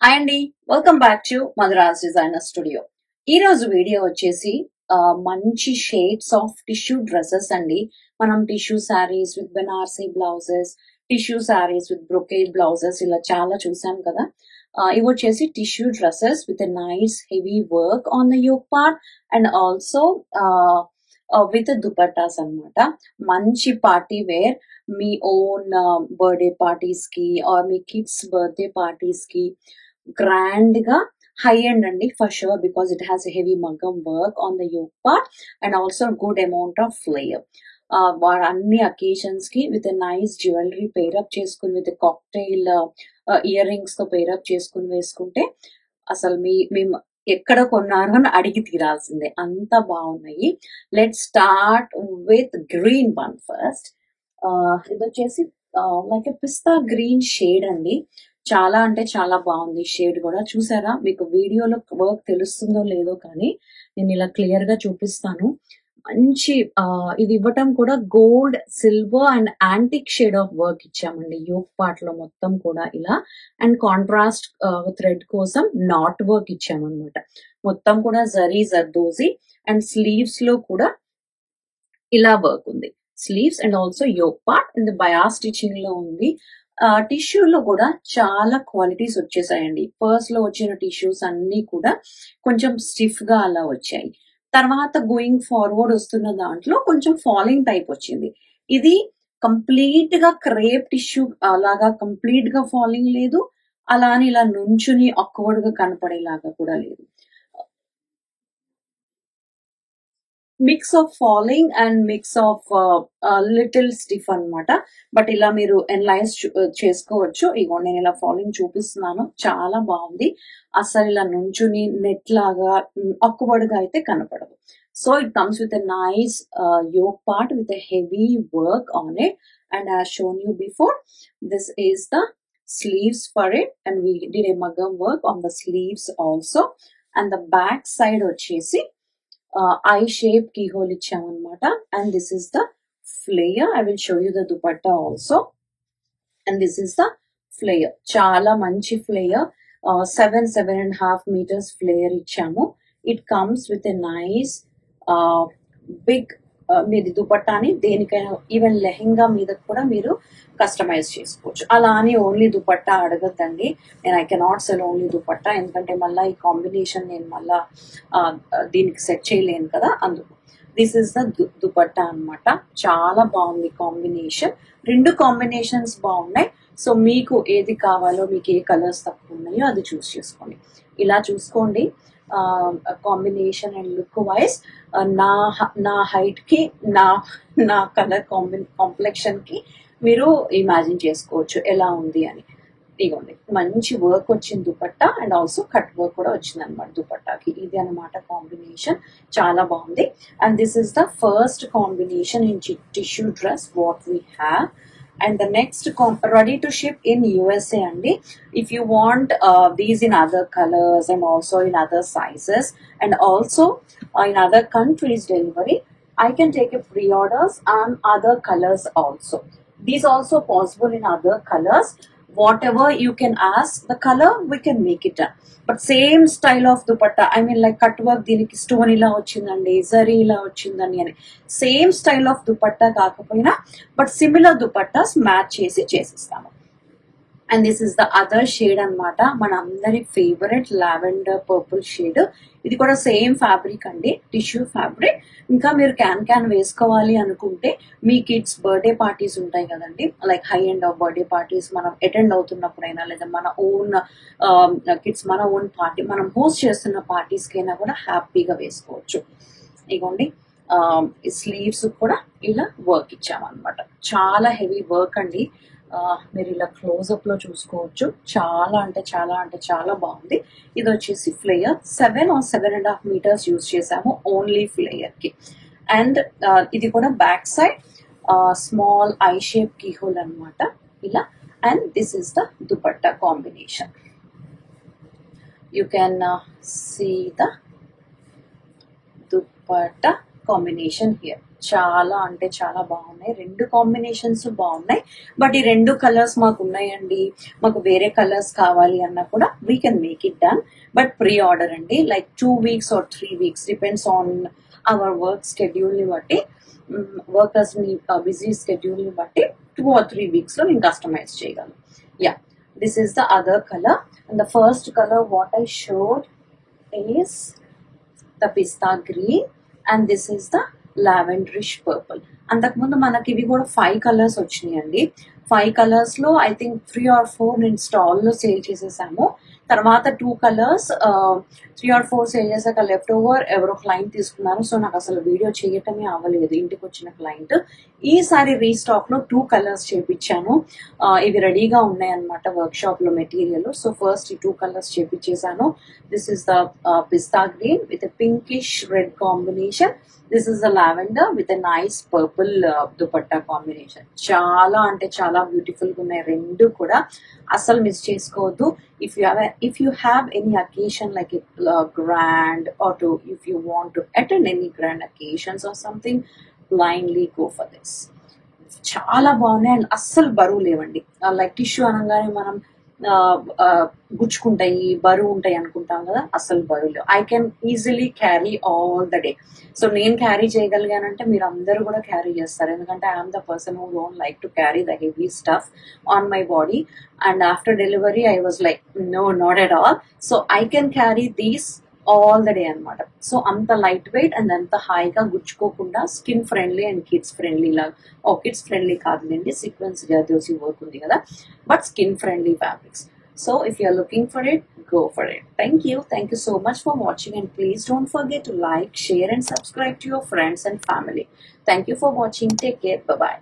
Hi అండి, welcome back to Madhuraj designer studio. ఈ రోజు వీడియో వచ్చేసి మంచి షేడ్స్ ఆఫ్ టిష్యూ డ్రెస్సెస్ అండి. మనం tissue sarees with Banarasi blouses, tissue sarees with brocade blouses ఇలా చాలా చూసాం కదా. ఇవి వచ్చేసి tissue dresses with a nice heavy work on the yoke part and also with dupattas అన్నమాట. మంచి పార్టీ వేర్, మీ ఓన్ బర్త్డే పార్టీస్ కి ఆర్ మీ కిడ్స్ బర్త్డే పార్టీస్ కి గ్రాండ్ గా హై ఎండ్ అండి for sure, because it has heavy మగ్గం work on the yoke part and also good amount of flayer. అన్ని అకేషన్స్ కి విత్ నైస్ జ్యువెలరీ పేరప్ చేసుకుని with cocktail ear rings తో pair up చేసుకుని వేసుకుంటే అసలు మేము ఎక్కడ కొన్నారు అని అడిగి తీరాల్సిందే, అంత బాగున్నాయి. Let start with green one first. ఇది వచ్చేసి లైక్ పిస్తా గ్రీన్ షేడ్ అండి. చాలా అంటే చాలా బాగుంది షేడ్ కూడా. చూసారా, మీకు వీడియోలో వర్క్ తెలుస్తుందో లేదో కానీ నేను ఇలా క్లియర్ గా చూపిస్తాను. మంచి ఇది ఇవ్వటం కూడా gold, silver and antique shade of work ఇచ్చామండి యోక్ పార్ట్ లో మొత్తం కూడా ఇలా. అండ్ కాంట్రాస్ట్ థ్రెడ్ కోసం నాట్ వర్క్ ఇచ్చామన్నమాట. మొత్తం కూడా జరీ జర్దోజీ అండ్ స్లీవ్స్ లో కూడా ఇలా వర్క్ ఉంది. Sleeves and also yoke part and bias stitching లో ఉంది. టిష్యూలో కూడా చాలా క్వాలిటీస్ వచ్చేసాయండి. ఫస్ట్ లో వచ్చిన టిష్యూస్ అన్ని కూడా కొంచెం స్టిఫ్ గా అలా వచ్చాయి. తర్వాత గోయింగ్ ఫార్వర్డ్ వస్తున్న దాంట్లో కొంచెం ఫాలింగ్ టైప్ వచ్చింది. ఇది కంప్లీట్ గా క్రేప్ టిష్యూ అలాగా కంప్లీట్ గా ఫాలింగ్ లేదు, అలా అని ఇలా నుంచుని ఆక్వర్డ్ గా కనపడేలాగా కూడా లేదు. Mix of falling and mix of little stiff అన్నమాట. బట్ ఇలా మీరు ఎనలైజ్ చేసుకోవచ్చు. ఇగో నేను ఇలా ఫాలింగ్ చూపిస్తున్నాను, చాలా బాగుంది. అసలు ఇలా నుంచుని నెట్ లాగా ఆక్వర్డ్ గా అయితే కనపడదు. So it comes with a nice yoke part with a heavy work on it. And as shown you before, this is the sleeves for it and we did a maggam work on the sleeves also. And the back side వచ్చేసి I shape key hole ఇచ్చామన్నమాట. And this is the flare. I will show you the dupatta also. And this is the flare, చాలా మంచి flare. 7.5 meters flare ఇచ్చాము. It comes with a nice big మీది దుపట్టాని దేనికైనా even lehenga మీద కూడా మీరు కస్టమైజ్ చేసుకోవచ్చు. అలా అని ఓన్లీ దుపట్టా అడగద్దండి. నేను I cannot cell only dupatta, ఎందుకంటే మళ్ళీ ఈ కాంబినేషన్ నేను మళ్ళా దీనికి సెట్ చేయలేను కదా, అందుకు. దిస్ ఇస్ ద దుపట్టా అన్నమాట. చాలా బాగుంది కాంబినేషన్. రెండు కాంబినేషన్స్ బాగున్నాయి. సో మీకు ఏది కావాలో, మీకు ఏ కలర్స్ తక్కువ ఉన్నాయో అది చూస్ చేసుకోండి. ఇలా చూసుకోండి. కాంబినేషన్ అండ్ లుక్ వైజ్ నా హైట్ కి నా కలర్ కాంప్లెక్షన్ కి మీరు ఇమాజిన్ చేసుకోవచ్చు ఎలా ఉంది అని. ఇదిగోండి, మంచి వర్క్ వచ్చింది dupatta and also cut work కూడా వచ్చింది అనమాట దుపట్టాకి. ఇది అనమాట కాంబినేషన్, చాలా బాగుంది. And this is the first combination in tissue dress what we have. And the next ready to ship in USA andi. If you want these in other colors and also in other sizes and also in other countries delivery, I can take a pre-orders and other colors also. These also possible in other colors. Whatever you can ask the color, we can make it done. But same style of dupatta, I mean like cut work దీనికి stone ఇలా వచ్చిందండి, జరీ ఇలా వచ్చిందని అని same style of dupatta కాకపోయినా but similar dupattas match చేసి చేసిస్తాము. And this is the other shade అనమాట, మన అందరి ఫేవరెట్ లావెండర్ పర్పుల్ షేడ్. ఇది కూడా సేమ్ ఫ్యాబ్రిక్ అండి, టిష్యూ ఫ్యాబ్రిక్. ఇంకా మీరు క్యాన్ వేసుకోవాలి అనుకుంటే మీ కిడ్స్ బర్త్డే పార్టీస్ ఉంటాయి కదండి, like high end of birthday parties మనం అటెండ్ అవుతున్నప్పుడైనా, లేదా మన ఓన్ కిడ్స్ మన ఓన్ పార్టీ మనం హోస్ట్ చేస్తున్న పార్టీస్కైనా కూడా హ్యాపీగా వేసుకోవచ్చు. ఇగోండి, స్లీవ్స్ కూడా ఇలా వర్క్ ఇచ్చామన్నమాట. చాలా హెవీ వర్క్ అండి. మీరు ఇలా క్లోజ్అప్ లో చూసుకోవచ్చు. చాలా అంటే చాలా అంటే చాలా బాగుంది. ఇది వచ్చేసి ఫ్లేయర్ 7 or 7.5 meters యూజ్ చేసాము ఓన్లీ ఫ్లేయర్ కి. అండ్ ఇది కూడా back side small I shape key hole అనమాట ఇలా. And this is the dupatta combination. You can see the dupatta combination here. చాలా అంటే చాలా బాగున్నాయి, రెండు కాంబినేషన్స్ బాగున్నాయి. బట్ ఈ రెండు కలర్స్ మాకు ఉన్నాయండి, మాకు వేరే కలర్స్ కావాలి అన్నా కూడా we can make it done. But pre order అండి, like 2 weeks or 3 weeks depends on our work schedule ని బట్టి, వర్కర్స్ ని బిజీ స్కెడ్యూల్ ని బట్టి 2 or 3 weeks లో నేను కస్టమైజ్ చేయగలను. Yeah, this is the other colour. And the first colour what I showed is the pista green and this is the lavenderish purple. అంతకుముందు మనకి ఇవి కూడా 5 కలర్స్ వచ్చినాయండి. 5 కలర్స్ లో ఐ థింక్ 3 or 4 నేను స్టాల్ లో సేల్ చేసేసాము. తర్వాత 2 కలర్స్ 3 or 4 సేల్ చేసాక లెఫ్ట్ ఓవర్ ఎవరో క్లయింట్ తీసుకున్నారు. సో నాకు అసలు వీడియో చేయటమే అవ్వలేదు, ఇంటికి వచ్చిన క్లయింట్. ఈసారి రీస్టాక్ లో 2 కలర్స్ చేపించాను. ఇవి రెడీగా ఉన్నాయన్నమాట వర్క్ షాప్ లో మెటీరియల్. సో ఫస్ట్ ఈ 2 కలర్స్ చేపించేసాను. This is the pista green with pinkish red combination. This is the lavender with a nice purple dupatta combination. చాలా అంటే చాలా బ్యూటిఫుల్ గా ఉన్నాయి రెండు కూడా, అసలు మిస్ చేసుకోవద్దు. if you have any occasion like a grand or if you want to attend any grand occasions or something, blindly go for this. చాలా బాగున్నాయి అండ్ అస్సలు బరువు లేవండి. లైక్ టిష్యూ అనగానే మనం గుచ్చుకుంటాయి, బరువు ఉంటాయి అనుకుంటాం కదా, అసలు బరువు లేవు. I can easily carry all the day. So నేను క్యారీ చేయగలిగానంటే మీరు అందరూ కూడా క్యారీ చేస్తారు, ఎందుకంటే I'm the person who don't like to carry the heavy stuff on my body. And after delivery I was like no, not at all. So I can carry these all the day అనమాట. So అంత light weight and అంత హాయిగా గుచ్చుకోకుండా, skin friendly and kids friendly లాగా. Kids friendly కాదులేండి, sequence zardozi work ఉంది కదా, but skin friendly fabrics. So if you are looking for it, go for it. Thank you so much for watching, and please don't forget to like, share and subscribe to your friends and family. Thank you for watching. Take care. Bye bye.